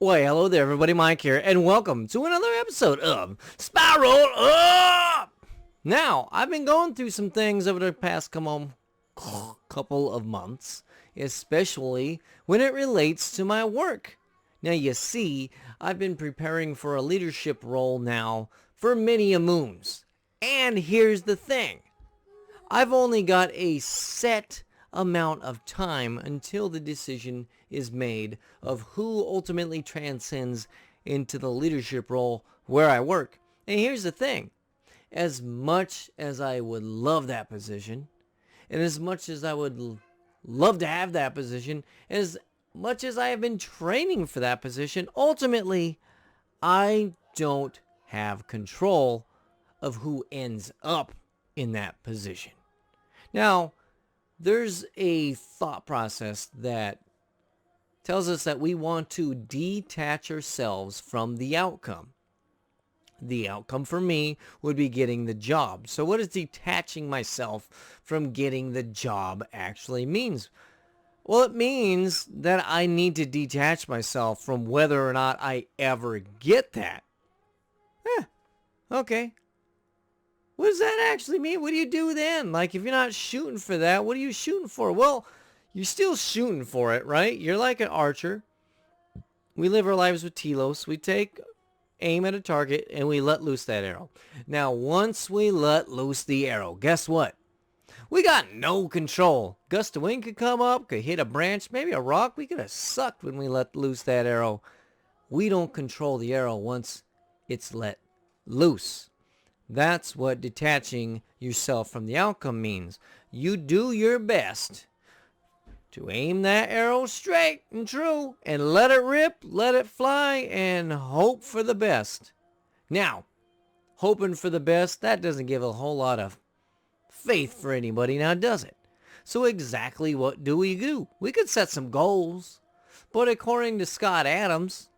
Well, hello there, everybody. Mike here, and welcome to another episode of Spiral Up. Now, I've been going through some things over the past couple of months, especially when it relates to my work. Now, you see, I've been preparing for a leadership role now for many a moons. And here's the thing. I've only got a set amount of time until the decision is made of who ultimately transcends into the leadership role where I work. And here's the thing. As much as I would love that position, and as much as I would love to have that position, as much as I have been training for that position, ultimately, I don't have control of who ends up in that position. Now, there's a thought process that tells us that we want to detach ourselves from the outcome. The outcome for me would be getting the job. So what does detaching myself from getting the job actually means? Well, it means that I need to detach myself from whether or not I ever get that. Okay. What does that actually mean? What do you do then? Like, if you're not shooting for that, what are you shooting for? Well, you're still shooting for it, right? You're like an archer. We live our lives with telos. We take aim at a target and we let loose that arrow. Now, once we let loose the arrow, guess what? We got no control. Gust of wind could come up, could hit a branch, maybe a rock. We could have sucked when we let loose that arrow. We don't control the arrow once it's let loose. That's what detaching yourself from the outcome means. You do your best to aim that arrow straight and true and let it rip, let it fly, and hope for the best. Now, hoping for the best, that doesn't give a whole lot of faith for anybody now, does it? So exactly what do? We could set some goals, but according to Scott Adams,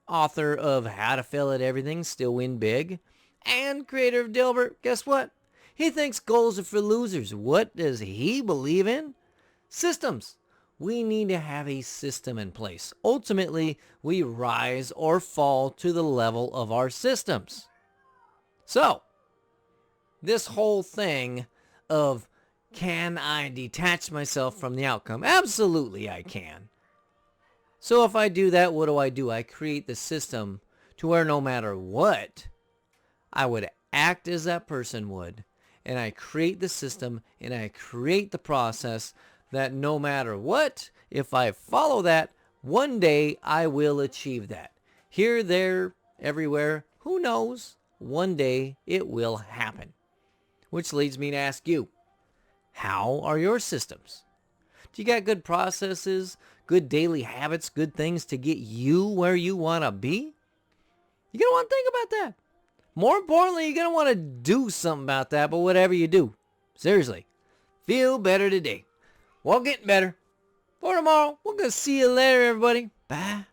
author of How to Fail at Everything, Still Win Big, and creator of Dilbert, guess what? He thinks goals are for losers. What does he believe in? Systems. We need to have a system in place. Ultimately, we rise or fall to the level of our systems. So, this whole thing of can I detach myself from the outcome? Absolutely I can. So if I do that, what do? I create the system to where no matter what, I would act as that person would. And I create the system and I create the process that no matter what, if I follow that, one day I will achieve that. Here, there, everywhere, who knows? One day it will happen. Which leads me to ask you, how are your systems? Do you got good processes, good daily habits, good things to get you where you want to be? You're going to want to think about that. More importantly, you're going to want to do something about that, but whatever you do, seriously, feel better today. While getting better. For tomorrow, we're going to see you later, everybody. Bye.